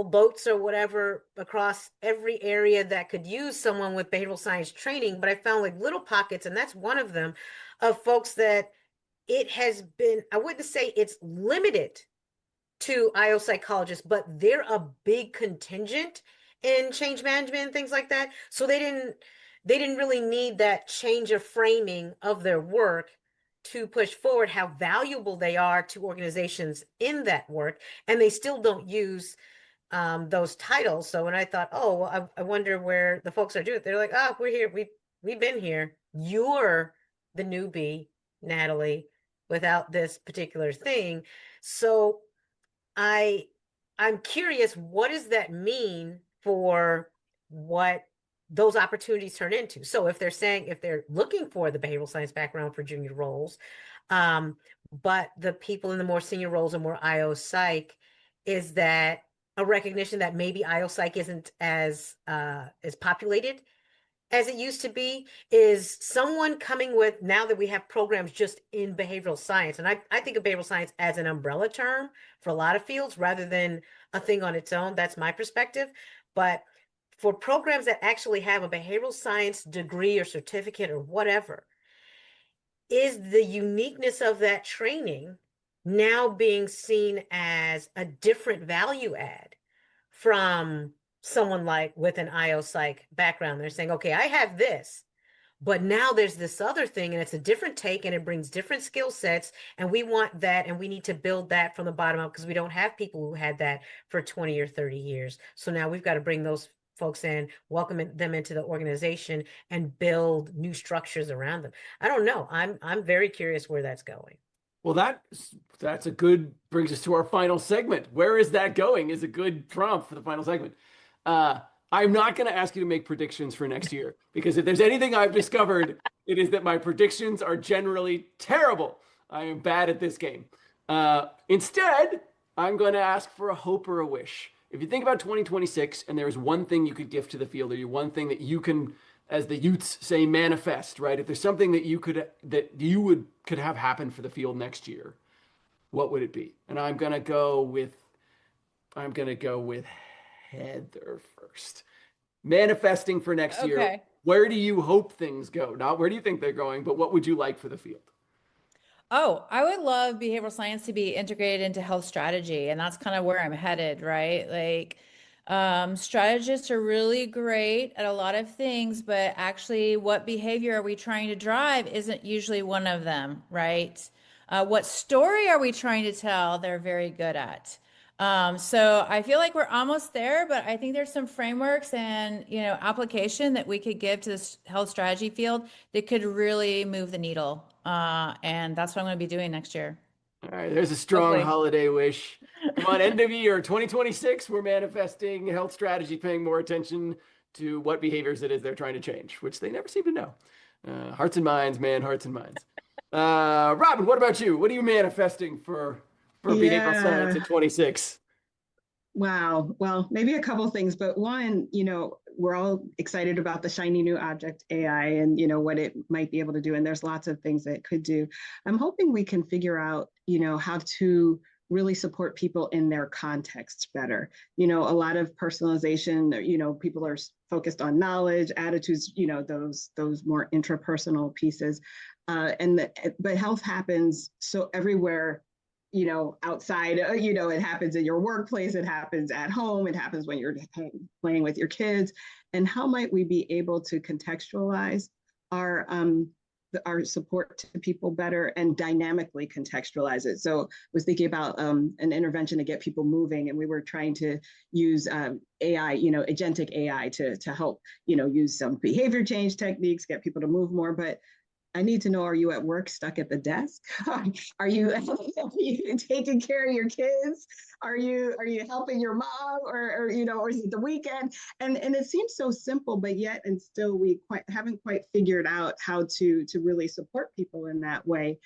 boats or whatever across every area that could use someone with behavioral science training, but I found like little pockets, and that's one of them, of folks that it has been, I wouldn't say it's limited to IO psychologists, but they're a big contingent in change management and things like that. So they didn't really need that change of framing of their work to push forward how valuable they are to organizations in that work, and they still don't use those titles. So when I thought, oh, well, I wonder where the folks are doing it, they're like, oh, we're here. We've been here. You're the newbie, Natalie, without this particular thing. So I'm curious, what does that mean for what those opportunities turn into? So if they're looking for the behavioral science background for junior roles, but the people in the more senior roles are more IO psych, is that a recognition that maybe IO psych isn't as populated as it used to be? Is someone coming with, now that we have programs just in behavioral science, and I think of behavioral science as an umbrella term for a lot of fields rather than a thing on its own. That's my perspective. But for programs that actually have a behavioral science degree or certificate or whatever, is the uniqueness of that training now being seen as a different value add from someone like with an IO psych background? They're saying, okay, I have this, but now there's this other thing and it's a different take and it brings different skill sets, and we want that, and we need to build that from the bottom up because we don't have people who had that for 20 or 30 years. So now we've got to bring those folks in, welcome them into the organization, and build new structures around them. I don't know. I'm very curious where that's going. Well, that's a good, brings us to our final segment. Where is that going is a good prompt for the final segment. I'm not going to ask you to make predictions for next year, because if there's anything I've discovered, it is that my predictions are generally terrible. I am bad at this game. Instead, I'm going to ask for a hope or a wish. If you think about 2026 and there is one thing you could gift to the field, or one thing that you can, as the Utes say, manifest, right? If there's something that you could have happen for the field next year, what would it be? And I'm gonna go with Heather first. Manifesting for next year. Where do you hope things go? Not where do you think they're going, but what would you like for the field? Oh, I would love behavioral science to be integrated into health strategy, and that's kind of where I'm headed, right? Like, strategists are really great at a lot of things, but actually, what behavior are we trying to drive isn't usually one of them, right? What story are we trying to tell? They're very good at. So I feel like we're almost there, but I think there's some frameworks and, application that we could give to this health strategy field that could really move the needle. And that's what I'm going to be doing next year. All right, there's a strong Hopefully. holiday wish. Come on, end of year 2026, we're manifesting health strategy, paying more attention to what behaviors it is they're trying to change, which they never seem to know. Hearts and minds, man, hearts and minds. Robin, what about you? What are you manifesting for behavioral science in 26? Wow. Well, maybe a couple things, but one, we're all excited about the shiny new object AI and, what it might be able to do. And there's lots of things that it could do. I'm hoping we can figure out, how to really support people in their context better. A lot of personalization, people are focused on knowledge, attitudes, those more intrapersonal pieces. But health happens so everywhere, outside, it happens in your workplace, it happens at home, it happens when you're playing with your kids. And how might we be able to contextualize our support to people better and dynamically contextualize it? So I was thinking about an intervention to get people moving, and we were trying to use AI, agentic AI to help, use some behavior change techniques, get people to move more. But I need to know, are you at work stuck at the desk? Are you taking care of your kids? Are you helping your mom, or is it the weekend? And it seems so simple, but yet, and still we haven't quite figured out how to really support people in that way.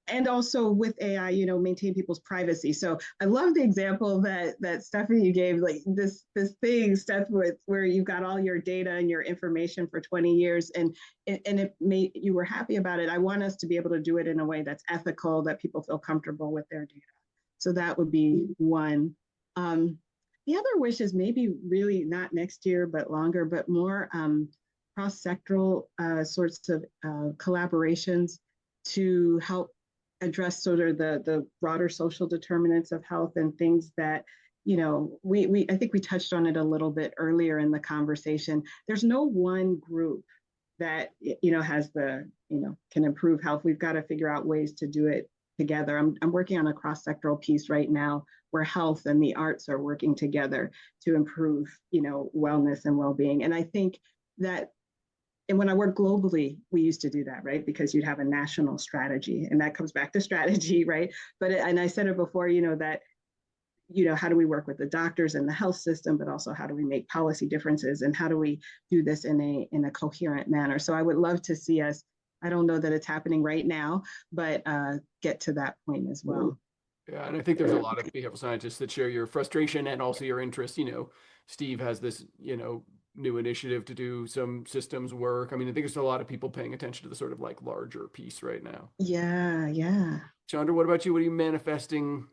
And also with AI, maintain people's privacy. So I love the example that Stephanie, you gave, like this thing, Steph, where you've got all your data and your information for 20 years, and you were happy about it. I want us to be able to do it in a way that's ethical, that people feel comfortable with their data. So that would be one. The other wish is maybe really not next year, but longer, but more cross-sectoral sorts of collaborations to help address sort of the broader social determinants of health and things that, I think we touched on it a little bit earlier in the conversation. There's no one group that, has can improve health. We've got to figure out ways to do it together. I'm working on a cross-sectoral piece right now where health and the arts are working together to improve, wellness and well-being. And I think that, and when I work globally, we used to do that, right? Because you'd have a national strategy, and that comes back to strategy, right? And I said it before, that, how do we work with the doctors and the health system, but also how do we make policy differences, and how do we do this in a coherent manner? So I would love to see us, I don't know that it's happening right now, but get to that point as well. Yeah, and I think there's a lot of behavioral scientists that share your frustration and also your interest. Steve has this, new initiative to do some systems work. I mean, I think there's a lot of people paying attention to the sort of like larger piece right now. Yeah. Chandra, what about you? What are you manifesting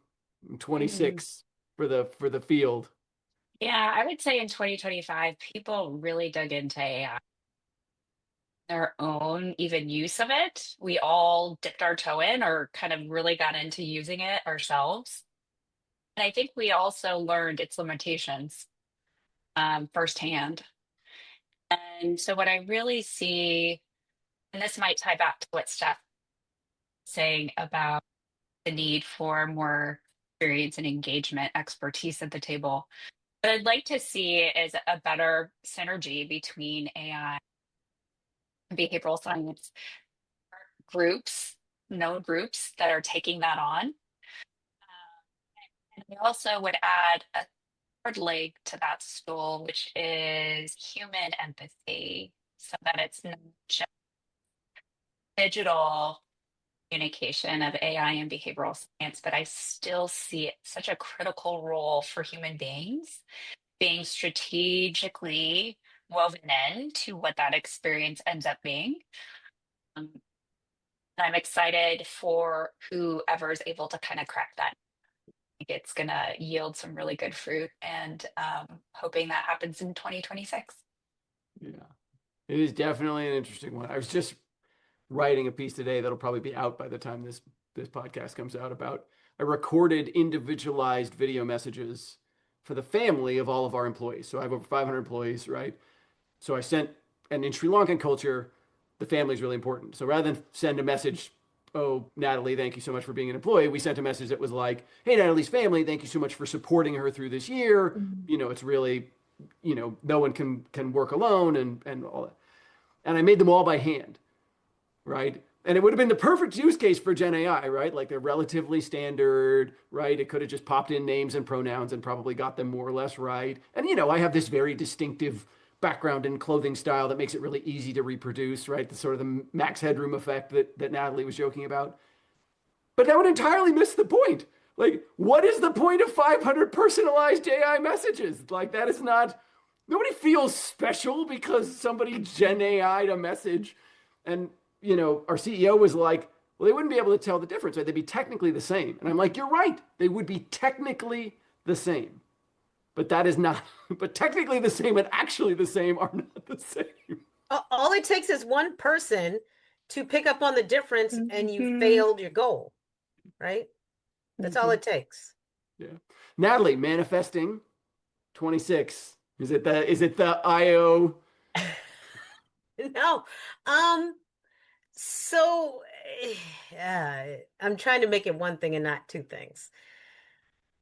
in 26 for the field? Yeah, I would say in 2025, people really dug into AI, their own even use of it. We all dipped our toe in or kind of really got into using it ourselves. And I think we also learned its limitations firsthand. And so what I really see, and this might tie back to what Steph was saying about the need for more experience and engagement expertise at the table. What I'd like to see is a better synergy between AI and behavioral science groups, known groups that are taking that on. And I also would add a third leg to that stool, which is human empathy, so that it's not just digital communication of AI and behavioral science, but I still see it such a critical role for human beings being strategically woven in to what that experience ends up being. Um, I'm excited for whoever is able to kind of crack that. I think it's going to yield some really good fruit, and hoping that happens in 2026. Yeah, it is definitely an interesting one. I was just writing a piece today that'll probably be out by the time this podcast comes out about I recorded individualized video messages for the family of all of our employees. So I have over 500 employees, right? So I sent, and in Sri Lankan culture, the family is really important. So rather than send a message, oh, Natalie, thank you so much for being an employee, we sent a message that was like, hey, Natalie's family, thank you so much for supporting her through this year. It's really, no one can work alone and all that. And I made them all by hand, right? And it would have been the perfect use case for Gen AI, right? Like they're relatively standard, right? It could have just popped in names and pronouns and probably got them more or less right. And, I have this very distinctive background in clothing style that makes it really easy to reproduce, right? The sort of the Max Headroom effect that Natalie was joking about. But that would entirely miss the point. Like, what is the point of 500 personalized AI messages? Like, that is not, nobody feels special because somebody Gen AI'd a message. And, our CEO was like, well, they wouldn't be able to tell the difference, right? They'd be technically the same. And I'm like, you're right. They would be technically the same. But that is not, but technically the same and actually the same are not the same. All it takes is one person to pick up on the difference and you failed your goal, right? That's all it takes. Yeah. Natalie, manifesting 26. Is it the IO? No. So I'm trying to make it one thing and not two things.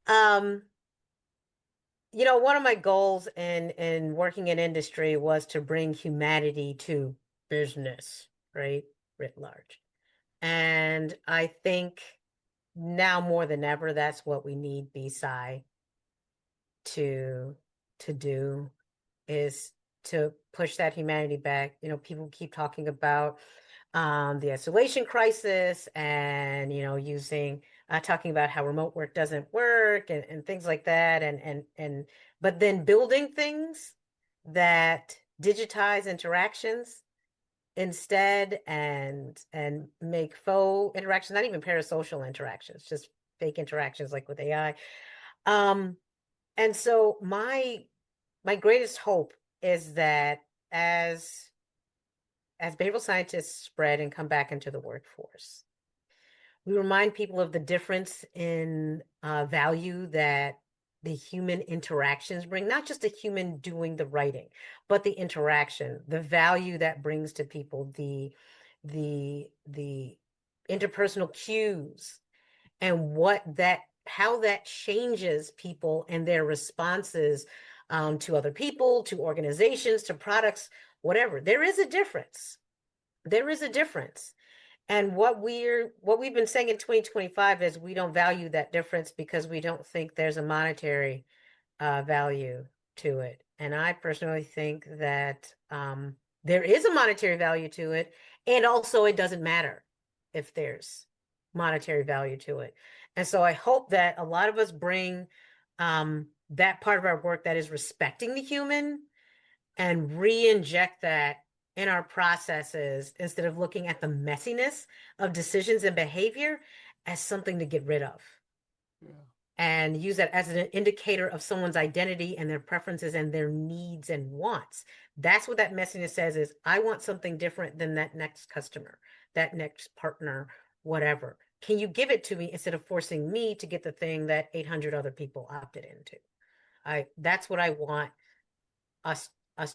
One of my goals in working in industry was to bring humanity to business, right? Writ large. And I think now more than ever, that's what we need BeSci to do, is to push that humanity back. People keep talking about the isolation crisis and, using talking about how remote work doesn't work and things like that. But then building things that digitize interactions instead and make faux interactions, not even parasocial interactions, just fake interactions like with AI. And so my greatest hope is that as behavioral scientists spread and come back into the workforce, we remind people of the difference in value that the human interactions bring, not just a human doing the writing, but the interaction, the value that brings to people, the interpersonal cues, and how that changes people and their responses to other people, to organizations, to products, whatever. There is a difference. There is a difference. And what we've been saying in 2025 is we don't value that difference because we don't think there's a monetary value to it. And I personally think that there is a monetary value to it, and also it doesn't matter if there's monetary value to it. And so I hope that a lot of us bring that part of our work that is respecting the human and re-inject that in our processes instead of looking at the messiness of decisions and behavior as something to get rid of. Yeah. And use that as an indicator of someone's identity and their preferences and their needs and wants. That's what that messiness says is, I want something different than that next customer, that next partner, whatever. Can you give it to me instead of forcing me to get the thing that 800 other people opted into? That's what I want us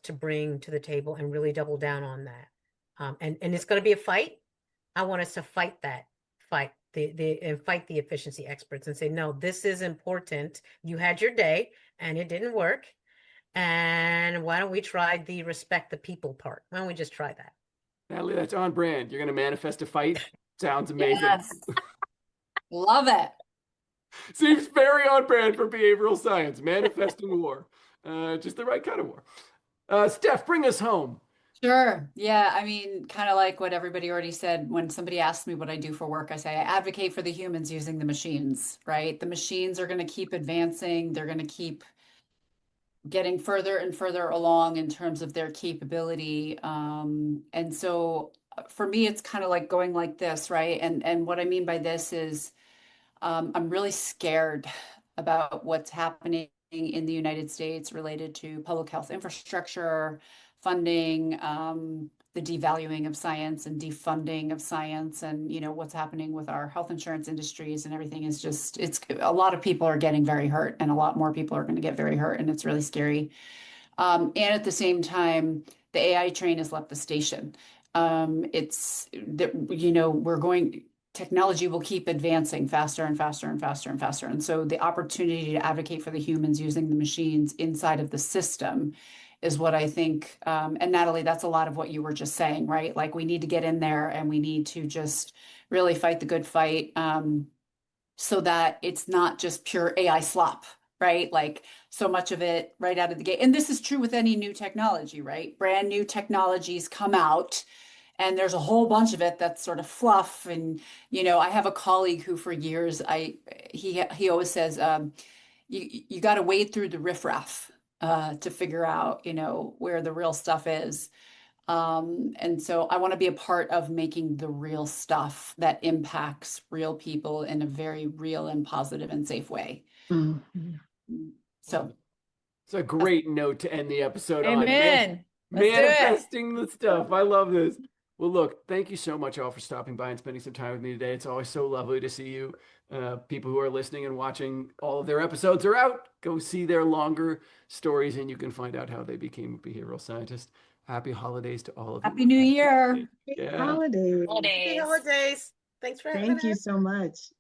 to bring to the table and really double down on that. And it's going to be a fight. I want us to fight the efficiency experts and say, no, this is important. You had your day and it didn't work. And why don't we try the respect the people part? Why don't we just try that? Natalie, that's on brand. You're going to manifest a fight. Sounds amazing. Yes. Love it. Seems very on brand for behavioral science. Manifesting war. Just the right kind of war. Steph, bring us home. Sure. Yeah. I mean, kind of like what everybody already said. When somebody asks me what I do for work, I say I advocate for the humans using the machines, right? The machines are going to keep advancing. They're going to keep getting further and further along in terms of their capability. And so for me, it's kind of like going like this, right? And what I mean by this is I'm really scared about what's happening in the United States related to public health infrastructure, funding, the devaluing of science and defunding of science, and what's happening with our health insurance industries and everything is just, it's a lot of people are getting very hurt, and a lot more people are going to get very hurt, and it's really scary. And at the same time, the AI train has left the station. It's that technology will keep advancing faster and faster and faster and faster. And so the opportunity to advocate for the humans using the machines inside of the system is what I think. And Natalie, that's a lot of what you were just saying, right? Like we need to get in there and we need to just really fight the good fight so that it's not just pure AI slop, right? Like so much of it right out of the gate. And this is true with any new technology, right? Brand new technologies come out, and there's a whole bunch of it that's sort of fluff. And, I have a colleague who for years, he always says, you got to wade through the riffraff to figure out, where the real stuff is. And so I want to be a part of making the real stuff that impacts real people in a very real and positive and safe way. Mm-hmm. So it's a great note to end the episode on. Amen. Manifesting the stuff. I love this. Well, look, thank you so much all for stopping by and spending some time with me today. It's always so lovely to see you. People who are listening and watching, all of their episodes are out. Go see their longer stories and you can find out how they became a behavioral scientist. Happy holidays to all of you. Happy New Year. Happy holidays. Happy holidays. Thanks for having us. Thank you so much.